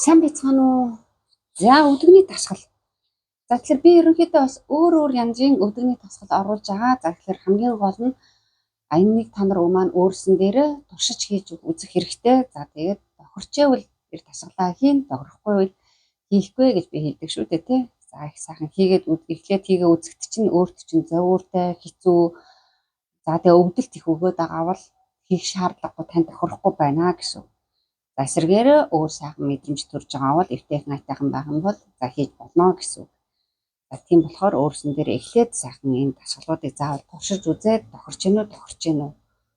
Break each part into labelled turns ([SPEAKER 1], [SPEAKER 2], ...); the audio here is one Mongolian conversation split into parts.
[SPEAKER 1] Сайн байцгаана уу? За өдөгний дасгал. За тэгэхээр би ерөнхийдөө бас өөр янзын өдөгний дасгал оруулж байгаа. За тэгэхээр хамгийн гол нь энийг та нар маань өөрсөн дээрээ туршиж хийж үзэх хэрэгтэй. За тэгээд тохирчээвэл тэр дасгалаа хийн, тохирохгүй бол хийхгүй гэж би хэлдэг шүү дээ тий. За их сайхан хийгээд эхлээд хийгээ үзэхэд чинь өөрт чинь зовоортой, хэцүү. За тэгээ өвдөлт их өгөөд байгаа бол хийх шаардлагагүй тань тохирохгүй байна гэсэн. За эсвэргээрээ өөр сайхан мэдрэмж төрж байгаа бол эвтэйх найтайхан байх юм бол за хийж болно гэсэн. За тийм болохоор өөрсөн дээр эхлээд сайхан энэ дасгалуудыг заавал туршиж үзээд тохирч гэнэ үү,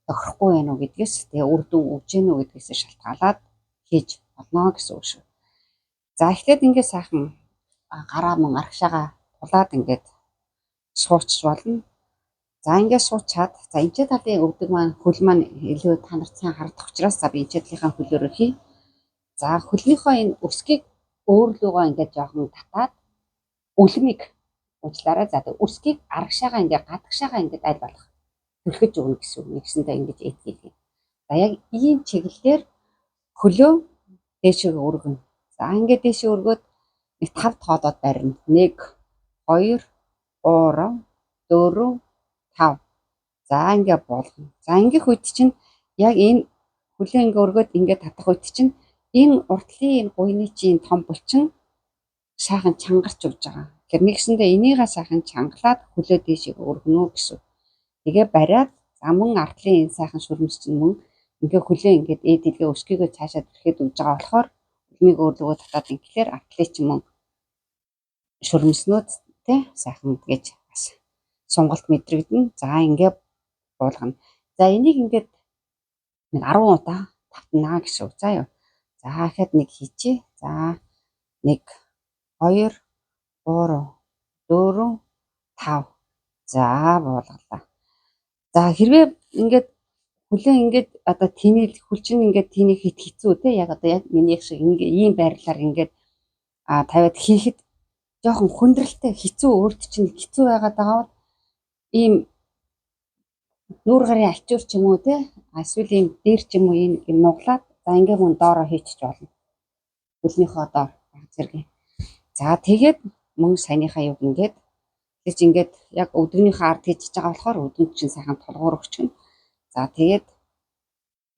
[SPEAKER 1] тохирохгүй байна уу гэдгээс тэгээ үр дүн өгч гэнэ үү гэдгээс шалтгаалаад хийж болно гэсэн үг шүү. За эхлээд ингээд сайхан гараа мөн аргашаага тулаад ингээд суучих болно. За ингээд суучаад за эмчээ талын өвдөг маань хөл маань илүү та нарт сайн харагдах учраас за би эмчээ талынхаа хөлөөрөө хий. За хөлнийхөө энэ өсгийг өөрлөгөө ингээд жоохон татаад үлмийг уучлаарай. За тэг өсгийг аргашаага ингээд гадагшаага ингээд аль болох төлөхөж өгнө гэсэн үг. Нэгсэндээ ингэж ээдгийгээ. За яг ийм чиглэлээр хөлөө дээшээ өргөнө. За ингээд дээшээ өргөөд нэг 5 тоолоод барина. 1 2 3 4 5. За ингээд болгоно. За ингээх үед чинь яг энэ хөлөө ингээд өргөөд ингээд татах үед чинь энэ уртлын энэ гуйны чинь том булчин сайхан чангарч өгж байгаа. Тэгэхээр нэгсэндээ энийгээ сайхан чангалаад хөлөө дээшээ өргөнө гэсэн. Тэгээ бариад за мөн артлын энэ сайхан шүрмс чинь мөн ингээ хөлөө ингээд ээдэлгээ өсгийгөө цаашаа төрхэд өгж байгаа болохоор үлмийг өөрлөгөө татаад ингээр артлын чинь мөн шүрмснүүд тэ сайхан гэж бас сонголт мэдрэгдэнэ. За ингээ буулгана. За энийг ингээд нэг 10 удаа татнаа гэсэн үг. За юу. За дахиад нэг хийчээ. За 1 2 3 4 5. За буулгалаа. За хэрвээ ингээд хөлөө ингээд одоо тэнэл хүлчин ингээд тэнийг хит хэцүү те яг одоо яг миний шиг ингээд ийм байрлалаар ингээд тавиад хийхэд жоохон хүндрэлтэй хэцүү өөрт чинь хэцүү байгаад байгаа бол ийм нүүр гарын альчуур ч юм уу те эсвэл ийм дээр ч юм уу ийм нуглаад за ингээд мөн доороо хийчих болно. Хөлнийхөө доор зэрэг. За тэгээд мөн саяныхаа юг ингээд тэгж ингээд яг өдгөнийхөө ард хийж байгаа болохоор өдгөнд чинь сайхан тулгуур өгчихнө. За тэгээд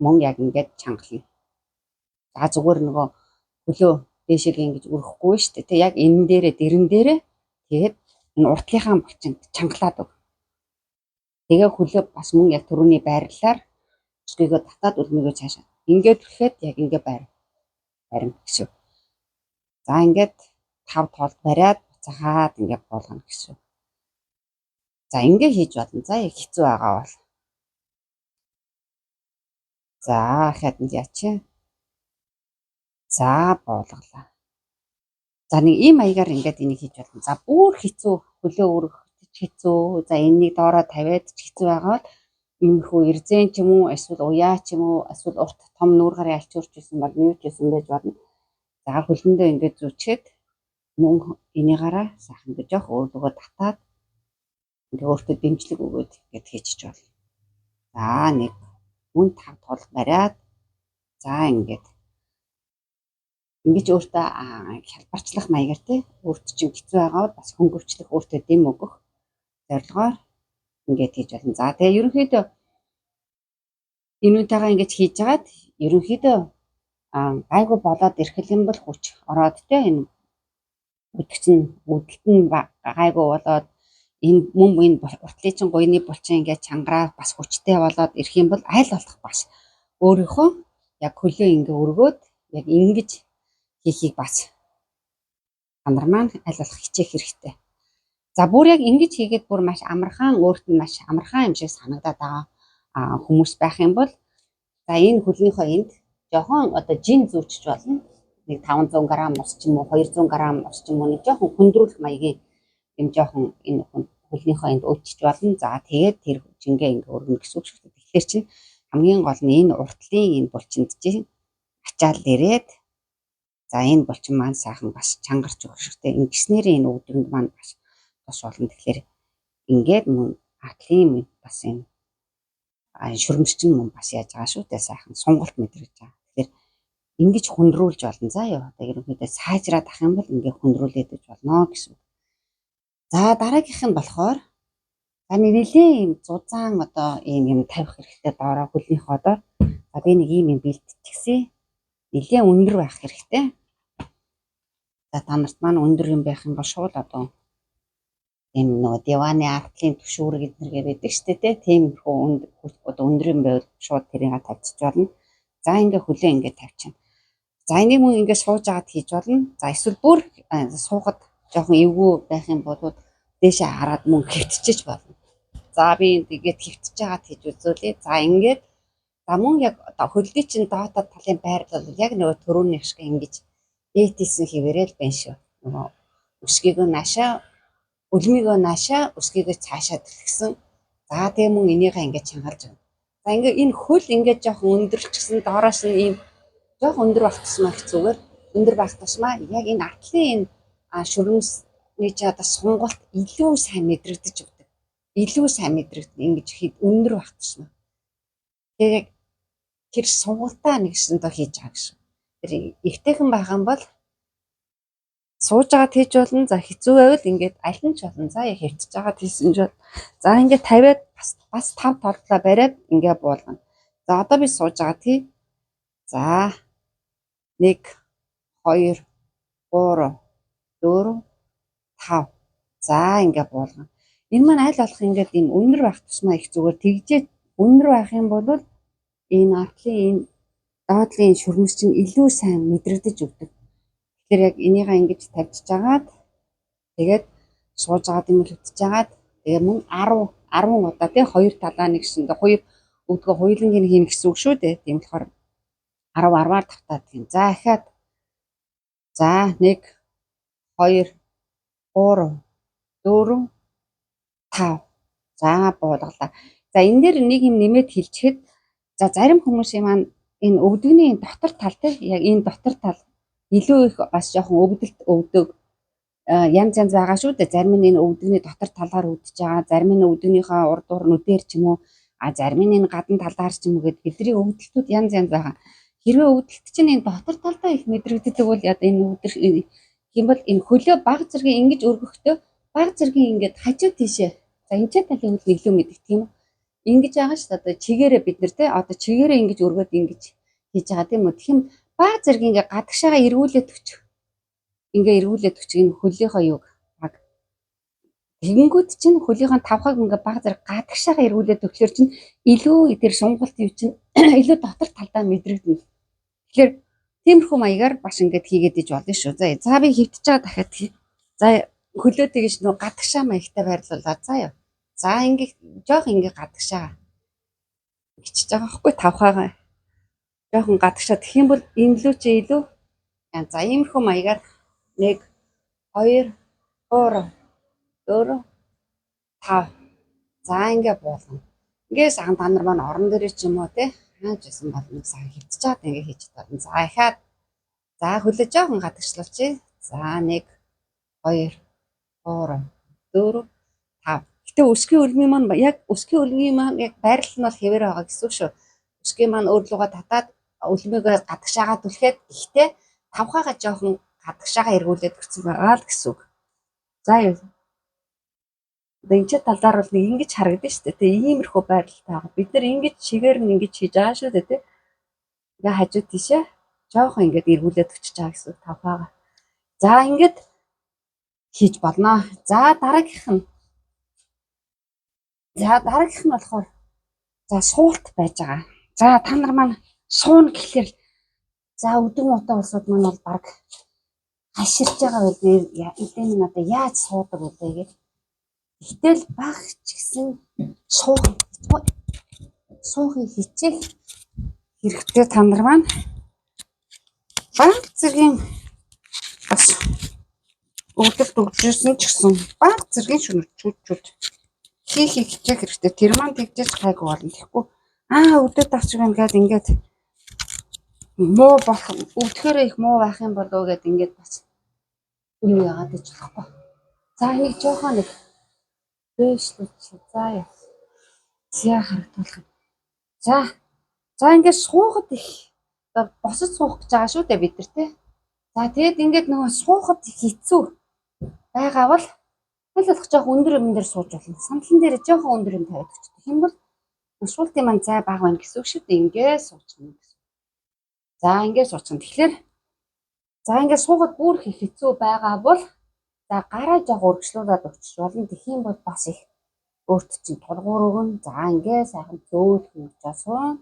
[SPEAKER 1] мөн яг ингээд чангална. За зүгээр нөгөө хөлөө дээшээ ингэж өрөхгүй шүү дээ. Тэг яг энэ дээрээ дэрэн дээрээ тэгээд энэ уртлынхаа булчинд чангалаад өг. Тэгээ хөлөө бас мөн яг түрүүний байрлалаар өсгийгөө татаад үлмийгөө цаашаа. Ингээд ирэхэд яг ингээд барина гэсэн. За ингээд 5 тоолд бариад буцаагаад ингээд болгоно гэсэн. За ингээд хийж болно. За яг хэцүү байгаа бол. За хаад нь яачаа. За буулгалаа. За нэг ийм маягаар ингээд энийг хийж болно. За бүр хэцүү хөлөө өргөх хэцүү. За энэнийг доороо тавиад ч хэцүү байгаа бол иймэрхүү эрзэн ч юм уу эсвэл уяа ч юм уу эсвэл урт том нүүр гарын альчуурч байсан бол нүүж байсан байж болно. За хөлөндөө ингээд зүчгээд мөн энийгаараа сайхан гэж жоох өөрлөгөө татаад ингээд өөртөө дэмжлэг өгөөд ингээд хийчих болно. За нэг мөн 5 тоол бариад за ингээд ингэж өөртөө хялбарчлах маягаар тий өөрт чинь хэцүү байгаа бол бас хөнгөвчлөх өөртөө дэм өгөх зорилгоор ингээд хийж болно. За тэгээ ерөнхийдөө энүүтэйгээ ингэж хийж агаад ерөнхийдөө гайгүй болоод ирэх юм бол хүч ороод тий энэ үдэлт нь гайгүй болоод энэ мөн энэ уртлын чинь гуйны булчин ингээд чангараа бас хүчтэй болоод ирэх юм бол аль болох бас өөрийнхөө яг хөлөө ингээ өргөөд яг ингэж хийхийг бас анар маань аль болох хичээх хэрэгтэй. За бүр яг ингэж хийгээд бүр маш амархан өөрт нь маш амархан юм шиг санагдаад байгаа хүмүүс байх юм бол за энэ хөлнийхөө энд жоохон одоо жин зүүчж болно. Нэг 500 г ус ч юм уу 200 г ус ч юм уу нэг жоохон хүндрүүлэх маягийн юм жоохон энэ хөлнийхөө энд өвчж болно. За тэгээд тэр жингээ ингээ өргөнө гэсэн үг шүү дээ. Тэгэхээр чинь хамгийн гол нь энэ уртлын энэ булчинд чинь ачаал ирээд за энэ булчин маань сайхан бас чангарч өгөх хэрэгтэй. Ингэснээр энэ өвдөнд маань бас тус болно. Тэгэхээр ингээд мөн атлын бас энэ шүрмс чинь мөн бас яаж байгаа шүү дээ. Сайхан сонголт мэдрэж байгаа. Тэгэхээр ингэж хүндрүүлж болно. За яа одоо ерөнхийдөө сайжраад ах юм бол ингээ хүндрүүлээд гэж болно гэсэн. За дараагийнх нь болохоор таны нэлээд юм зузаан одоо ийм юм тавих хэрэгтэй доороо хөлнийхөө доор. За би нэг ийм юм бэлтчихсэн. Нэлээд өндөр байх хэрэгтэй. За та нарт маань өндөр юм байх юм бол шууд одоо ийм нөгөө диваны артлын түшүүр гэднэргээ байдаг шүү дээ. Тиймэрхүү одоо өндөр юм байвал шууд тэрийг тавьчих болно. За ингээ хөлөө ингээ тавьчихна. За энийг мөн ингээ сууж агаад хийж болно. За эсвэл бүр суугаад жоохон эвгүй байх юм бол дээшээ хараад мөн хэвтчихэж болно. За би тэгээд хэвтэж агаад хийж үзүүлээ. За ингээд за мөн яг одоо хөлний чинь доотод талын байрлал яг нөгөө төрөөнийх шиг ингэж дээтэйсэн хിവэрэл байна шүү. Нөгөө өсгийгөө наашаа үлмийгөө наашаа өсгийгөө цаашаа төлгсөн. За тэгээ мөн энийгээ ингэж чангалж байна. За ингээ энэ хөл ингээ жоохон өндөрчсөн доороос нь ийм жоохон өндөр байх тусмаа хэцүүгээр өндөр байх тусмаа яг энэ артлын энэ шүрмсний чи одоо сонголт илүү сайн мэдрэгдэж өгдөг. Илүү сайн мэдрэгдэх ингэж өндөр байх тусмаа. Тэгээд тэр сонголтаа нэгсэндээ хийж байгаа гэсэн. Тэр ихтэйхэн байх юм бол сууж агаад хийж болно. За хэцүү байвал ингээд аль нь ч болно. За яг хэвтэж агаад хийсэн ч бол. За ингээд тавиад бас 5 толдлоо бариад ингээд буулгана. За одоо би сууж агаад хий. За 1 2 3 4 5. За ингээд буулгана. Энэ маань аль болох ингээд ийм өндөр байх тусмаа их зүгээр тэгжээд өндөр байх юм бол энэ артлын энэ доотлын шүрмэс чинь илүү сайн мэдрэгдэж өгдөг. Тэгэхээр яг энийгээ ингэж тавьчихж агаад тэгээд сууж агаад юм хөвтөж агаад тэгээ мөн 10 удаа тий хоёр талаа нэгсэндээ хоёр өвдгөө хоёулангийн хийнэ гэсэн үг шүү дээ. Тийм болохоор 10-10-аар тавтаад тийм. За ахаад за 1 2 3 4 5. За буулгалаа. За энэ дээр нэг юм нэмээд хэлчихэд за зарим хүмүүсийн маань энэ өвдөгний дотор тал тий яг энэ дотор тал илүү их бас жоохон өвдөлт өвдөг янз янз байгаа шүү дээ. Зарим нь энэ өвдөгний дотор талаар өвдөж байгаа, зарим нь өвдөгнийхөө урд дуур нүдээр ч юм уу, зарим нь энэ гадна талаар ч юм уу гэдэг бидний өвдөлтүүд янз янз байгаа. Хэрвээ өвдөлт чинь энэ дотор талдаа их мэдрэгддэг бол яа энэ өвдөх юм бол энэ хөлөө баг зэргийн ингэж өргөхдөө баг зэргийн ингээд хажуу тийшээ. За энэ ч талын хөл илүү мэддэг тийм үү? Ингэж байгаа шүү дээ. Одоо чигээрээ бид нар те одоо чигээрээ ингэж өргөд ингэж хийж байгаа тийм үү? Тэгэх юм баг зэргийн ингээ гадагшаага эргүүлээд өччих. Ингээ эргүүлээд өччих энэ хөлийнхөө юг баг. Тэгэнгүүт чинь хөлийнхөө тавхаг ингээ баг зэрэг гадагшаага эргүүлээд өгөхлөөр чинь илүү тэр шунгалт юу чинь илүү дотор талдаа мэдрэгдэнэ. Тэгэхээр тиймэрхүү маягаар бас ингээд хийгээд иж болно шүү. За би хөвтөж байгаа дахиад за хөлөө тэгэж нөө гадагшаа маягтай байрлуулаад заа юу. За ингээ жоох ингээ гадагшаа бичиж байгаа байхгүй тавхаагаа жоохон гадагшаа тэгэх юм бол имлүү чи илүү за иймэрхүү маягаар 1 2 3 4 5. За ингээ буулгана. Ингээс та нар маань орон дээр ч юм уу те хааж байсан бол нэг сая хөвтөж чаад ингээ хийж чадна. За ахаад за хөлөө жоохон гадагшлуулчих. За 1 2 3 4 5. Гэтэ өсгийн үлмийн маань яг өсгийн үлмийн маань яг байрлал нь бол хэвээр байгаа гэсэн үг шүү. Өсгийн маань өөрлөгөө татаад үлмийгээ гадагшаагаа түлхээд ихтэй тавхаагаа жоохон гадагшаагаа эргүүлээд өгсөн байгаа л гэсэн үг. За юу. Энэ ч талаар бол нэг ингэж харагдаж шүү дээ. Тэгээ иймэрхүү байдалтай байгаа. Бид нар ингэж чигээр нь ингэж хийж байгаа шүү дээ. Ингээ хажууд тийшээ жоохон ингэж эргүүлээд өчөж байгаа гэсэн тавхаагаа. За ингэж хийж болно. За дараагийнх нь болохоор за суулт байж байгаа. За та нар маань суун гэхлээр за өдөг муутай улсууд маань бол баг хаширч байгаа бол эдэн нь одоо яаж суудаг вэ гэж. Гэтэл баг ч гэсэн суухын хичээл хэрэгтэй та нар маань баг зэргийн бас өвдөлт өгчсэн ч гэсэн баг зэргийн шүнчүүд хийх хичээх хэрэгтэй. Тэр маань тэгжээж гайгүй болно. Тэгэхгүй өвдөд авч гэнэ гээд ингээд муу болох өвдөхөөрөө их муу байх юм болов уу гэд ингээд бас юу яагаад гэж болохгүй. За нэг жоохон нэг бэшлүүч за яа. Зя харагдуулах. За ингээд суухад их Одоо босож суух гэж байгаа шүү дээ бид нар тий. За тэгээд ингээд нөгөө суухад хэцүү байгаа бол аль болох жоох өндөр юм дээр сууж болно. Сандлан дээр жоохон өндөр юм тавиад өчтөх юм бол шуултын маань зай бага байна гэсэн үг шүү дээ. Ингээд суучих юм гэсэн. За ингээд суучих. Тэгэхээр за ингээд суугаад бүр хэцүү байгаа бол за гараа жоох өргөжлүүлээд өччих болно. Тэгэх юм бол бас их өөрт чинь тургуур өгнө. За ингээд сайхан зөөлх юм жаасуу.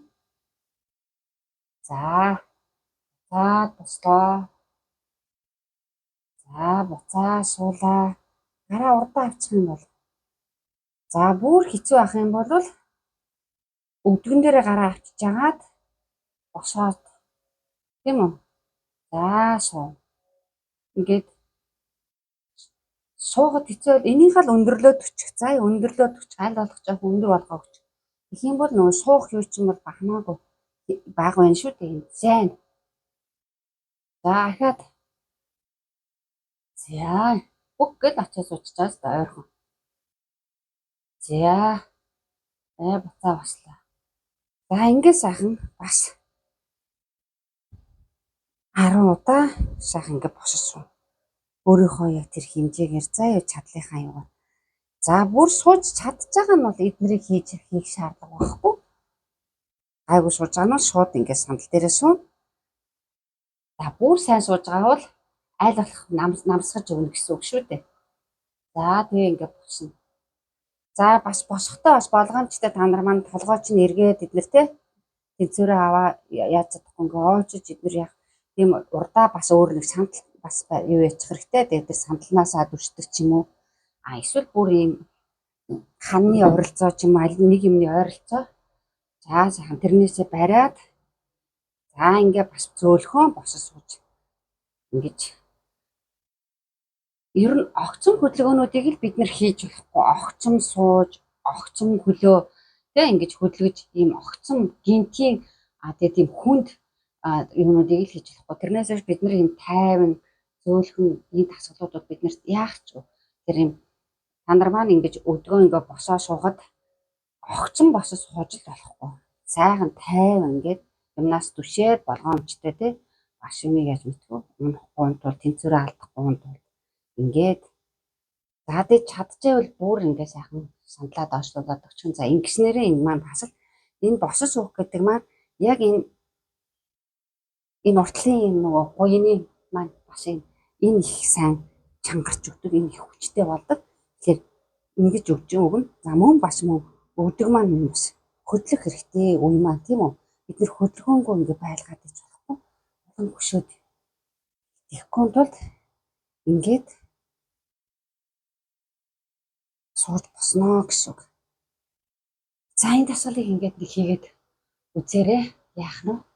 [SPEAKER 1] За туслаа. За буцаа суулаа. Гараа урдаа авчих юм бол. За бүр хэцүү ах юм бол өвдгөн дээрээ гараа авчиж агаад босоод тийм үү? За суу. Ингээд суугаад хэцүү бол энийх л өндөрлөөд өччих. За өндөрлөөд өччих. Аль болох жоох өндөр болгоо өччих. Тэгэх юм бол нөгөө суух юу ч юм бол бахмаагүй баг байна шүү дээ. Зайн. За ахаад. За бүх гээд очиж сууччихаас та ойрхон. За. Буцаа баслаа. За ингээд сайхан бас 10 удаа сайхан ингээд боссон. Өөрийнхөө яг тэр хэмжээгээр заа юу чадлынхаа юу. За бүр сууж чадж байгаа нь бол эднэрийг хийх шаардлага байхгүй. Айгуу сууж байгаа нь шууд ингээд сандал дээрээ суун. За бүр сайн сууж байгаа бол аль болох намсгаж өгнө гэсэн үг шүү дээ. За тэгээ ингээд босно. За бас босохдоо бас болгоомжтой та нар маань толгой чинь эргээд эднэр те тэнцвэрээ аваа яаж чадахгүй ингээд оочиж эднэр яг тийм урдаа бас өөр нэг сандал бас юу яачих хэрэгтэй. Тэгээд тэр сандалнаасаа дүрсдэг ч юм уу. Эсвэл бүр ийм ханы ойролцоо ч юм аль нэг юмны ойролцоо. За сайхан тэрнээсээ бариад за ингээ бас зөөлхөн босож сууж. Ингэж ер нь огцом хөдөлгөөнүүдийг л бид нэр хийж болохгүй. Огцом сууж, огцом хөлөө тэг ингэж хөдөлгөж ийм огцом гинтийн тэгээд ийм хүнд юмнуудыг л хийж болохгүй. Тэрнээс бид нар ийм тайван зөөлхөн ийм дасгалуудад биднэрт яах ч тэр ийм та нар маань ингэж өдгөө ингээ босоо суугаад огцом босож сууж л болохгүй. Сайхан тайван ингээд юмнаас түшээд болгоомжтой тий баш юмыг яаж мэдгүй унахгүй тул тэнцвэрээ алдахгүй тул ингээд за тэгээд чадчихвэл бүр ингээ сайхан сандлаа доошлуулад өгчихүн. За ингэснээрээ энэ маань бас л энэ босож суух гэдэг маань яг энэ уртлын юм нөгөө гуйны маань бас энэ их сайн чангарч өгдөг энэ их хүчтэй болдог. Тэгэхээр ингэж өгч өгнө. За мөн бас мөн өгдөг маань юмс хөдлөх хэрэгтэй үе маань тийм үү? Бид нэр хөдөлгөөнгөө ингэ байлгаад иж болохгүй. Улам хөшөөд ихгүй тулд ингээд сууж босноо гэсэн үг. За энэ дасгалыг ингээд нэг хийгээд үзээрэй. Яах нь вэ?